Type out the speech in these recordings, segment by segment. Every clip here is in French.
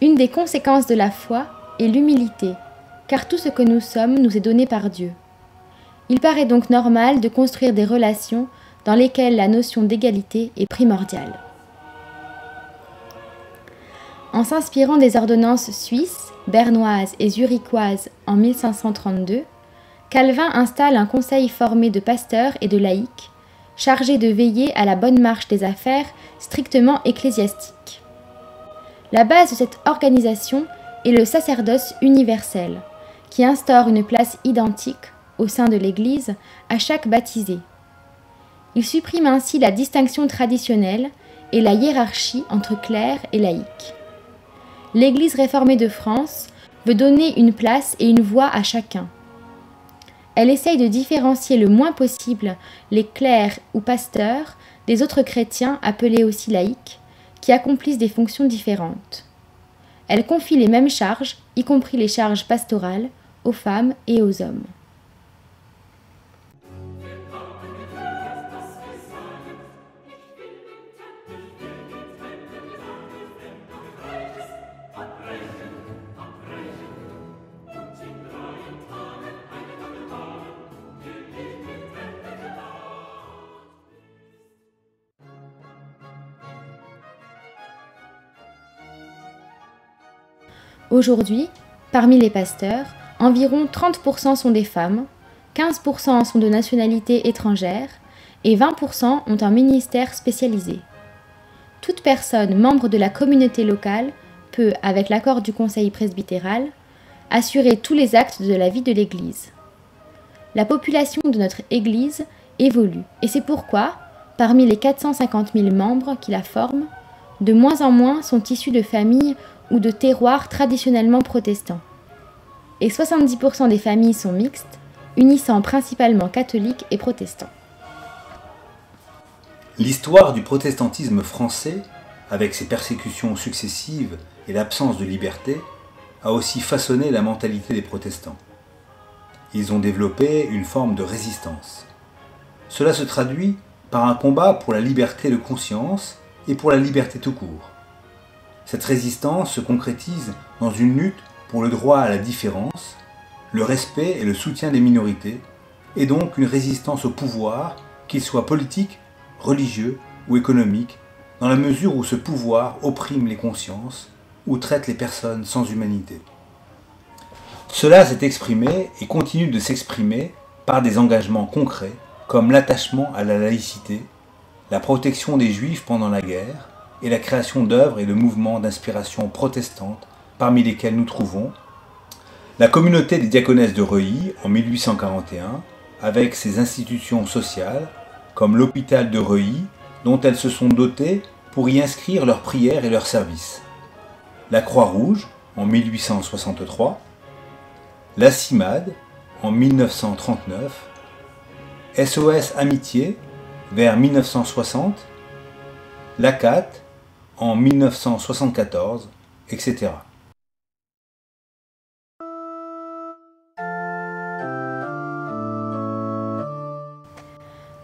Une des conséquences de la foi est l'humilité, car tout ce que nous sommes nous est donné par Dieu. Il paraît donc normal de construire des relations dans lesquelles la notion d'égalité est primordiale. En s'inspirant des ordonnances suisses, bernoises et zurichoises en 1532, Calvin installe un conseil formé de pasteurs et de laïcs, chargé de veiller à la bonne marche des affaires strictement ecclésiastiques. La base de cette organisation est le sacerdoce universel, qui instaure une place identique au sein de l'Église à chaque baptisé. Il supprime ainsi la distinction traditionnelle et la hiérarchie entre clercs et laïcs. L'Église réformée de France veut donner une place et une voix à chacun. Elle essaye de différencier le moins possible les clercs ou pasteurs des autres chrétiens appelés aussi laïcs, qui accomplissent des fonctions différentes. Elle confie les mêmes charges, y compris les charges pastorales, aux femmes et aux hommes. Aujourd'hui, parmi les pasteurs, environ 30% sont des femmes, 15% sont de nationalité étrangère et 20% ont un ministère spécialisé. Toute personne membre de la communauté locale peut, avec l'accord du conseil presbytéral, assurer tous les actes de la vie de l'Église. La population de notre Église évolue et c'est pourquoi, parmi les 450 000 membres qui la forment, de moins en moins sont issus de familles ou de terroirs traditionnellement protestants. Et 70% des familles sont mixtes, unissant principalement catholiques et protestants. L'histoire du protestantisme français, avec ses persécutions successives et l'absence de liberté, a aussi façonné la mentalité des protestants. Ils ont développé une forme de résistance. Cela se traduit par un combat pour la liberté de conscience et pour la liberté tout court. Cette résistance se concrétise dans une lutte pour le droit à la différence, le respect et le soutien des minorités, et donc une résistance au pouvoir, qu'il soit politique, religieux ou économique, dans la mesure où ce pouvoir opprime les consciences ou traite les personnes sans humanité. Cela s'est exprimé et continue de s'exprimer par des engagements concrets comme l'attachement à la laïcité, la protection des Juifs pendant la guerre, et la création d'œuvres et de mouvements d'inspiration protestante, parmi lesquels nous trouvons la communauté des diaconesses de Reuilly en 1841, avec ses institutions sociales, comme l'hôpital de Reuilly, dont elles se sont dotées pour y inscrire leurs prières et leurs services. La Croix-Rouge en 1863, la CIMAD en 1939, SOS Amitié vers 1960, l'ACAT en 1974, etc.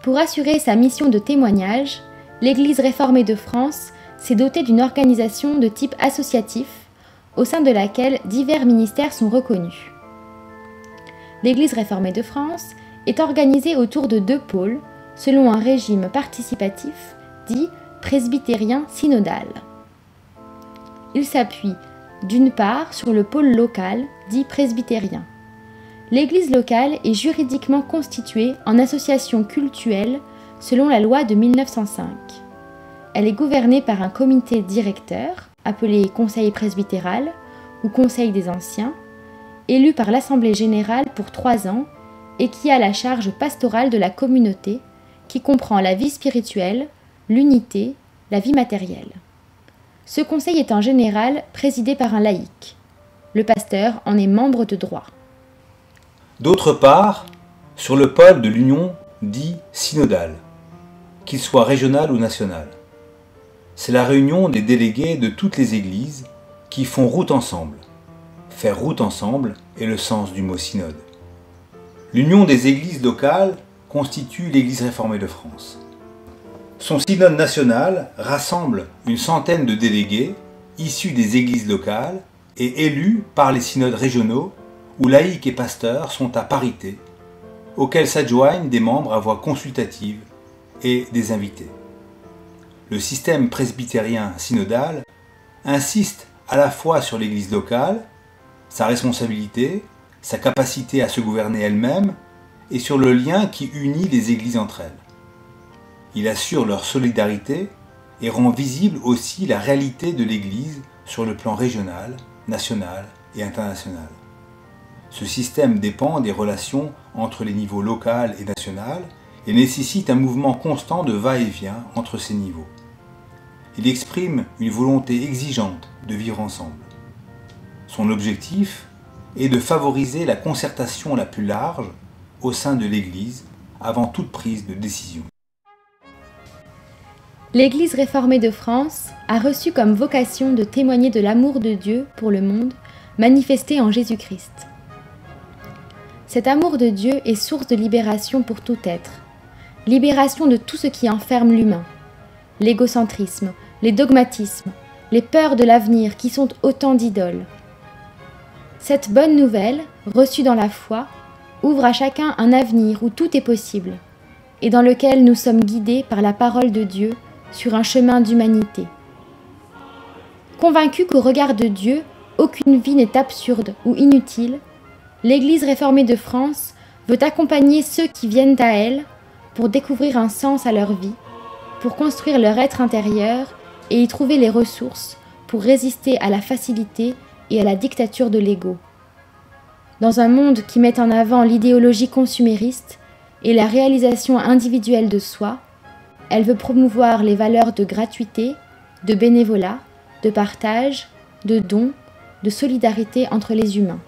Pour assurer sa mission de témoignage, l'Église réformée de France s'est dotée d'une organisation de type associatif, au sein de laquelle divers ministères sont reconnus. L'Église réformée de France est organisée autour de 2 pôles, selon un régime participatif dit presbytérien synodal. Il s'appuie d'une part sur le pôle local dit presbytérien. L'Église locale est juridiquement constituée en association cultuelle selon la loi de 1905. Elle est gouvernée par un comité directeur, appelé Conseil presbytéral ou Conseil des anciens, élu par l'Assemblée générale pour 3 ans et qui a la charge pastorale de la communauté, qui comprend la vie spirituelle, l'unité, la vie matérielle. Ce conseil est en général présidé par un laïc. Le pasteur en est membre de droit. D'autre part, sur le pôle de l'union dit synodal, qu'il soit régional ou national. C'est la réunion des délégués de toutes les églises qui font route ensemble. Faire route ensemble est le sens du mot synode. L'union des églises locales constitue l'Église réformée de France. Son synode national rassemble une centaine de délégués issus des églises locales et élus par les synodes régionaux où laïcs et pasteurs sont à parité, auxquels s'adjoignent des membres à voix consultative et des invités. Le système presbytérien synodal insiste à la fois sur l'Église locale, sa responsabilité, sa capacité à se gouverner elle-même, et sur le lien qui unit les Églises entre elles. Il assure leur solidarité et rend visible aussi la réalité de l'Église sur le plan régional, national et international. Ce système dépend des relations entre les niveaux local et national et nécessite un mouvement constant de va-et-vient entre ces niveaux. Il exprime une volonté exigeante de vivre ensemble. Son objectif est de favoriser la concertation la plus large au sein de l'Église avant toute prise de décision. L'Église réformée de France a reçu comme vocation de témoigner de l'amour de Dieu pour le monde manifesté en Jésus-Christ. Cet amour de Dieu est source de libération pour tout être, libération de tout ce qui enferme l'humain, l'égocentrisme, les dogmatismes, les peurs de l'avenir qui sont autant d'idoles. Cette bonne nouvelle, reçue dans la foi, ouvre à chacun un avenir où tout est possible, et dans lequel nous sommes guidés par la parole de Dieu sur un chemin d'humanité. Convaincue qu'au regard de Dieu, aucune vie n'est absurde ou inutile, l'Église réformée de France veut accompagner ceux qui viennent à elle pour découvrir un sens à leur vie, pour construire leur être intérieur et y trouver les ressources pour résister à la facilité et à la dictature de l'ego. Dans un monde qui met en avant l'idéologie consumériste et la réalisation individuelle de soi, elle veut promouvoir les valeurs de gratuité, de bénévolat, de partage, de don, de solidarité entre les humains.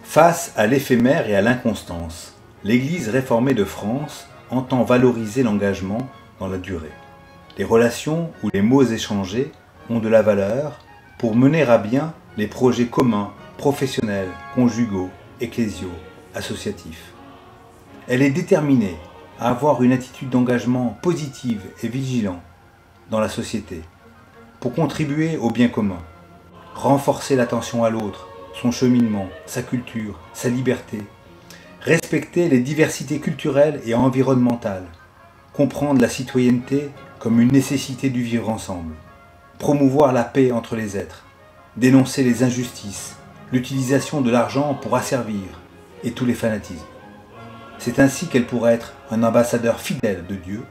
Face à l'éphémère et à l'inconstance, l'Église réformée de France entend valoriser l'engagement dans la durée. Les relations ou les mots échangés ont de la valeur pour mener à bien les projets communs, professionnels, conjugaux, ecclésiaux, associatifs. Elle est déterminée à avoir une attitude d'engagement positive et vigilant dans la société pour contribuer au bien commun, renforcer l'attention à l'autre, son cheminement, sa culture, sa liberté, respecter les diversités culturelles et environnementales, comprendre la citoyenneté comme une nécessité du vivre ensemble, promouvoir la paix entre les êtres, dénoncer les injustices, l'utilisation de l'argent pour asservir et tous les fanatismes. C'est ainsi qu'elle pourra être un ambassadeur fidèle de Dieu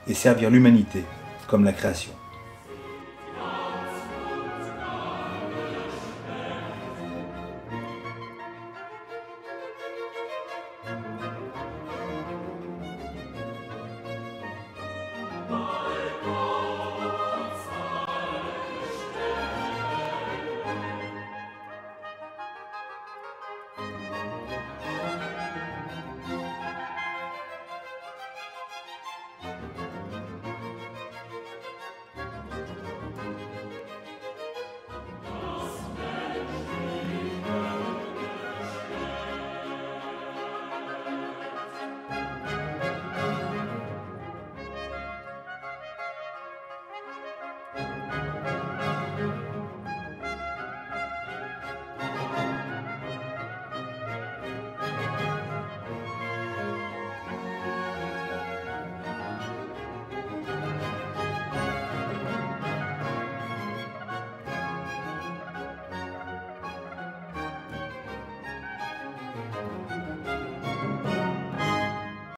et servir l'humanité comme la création.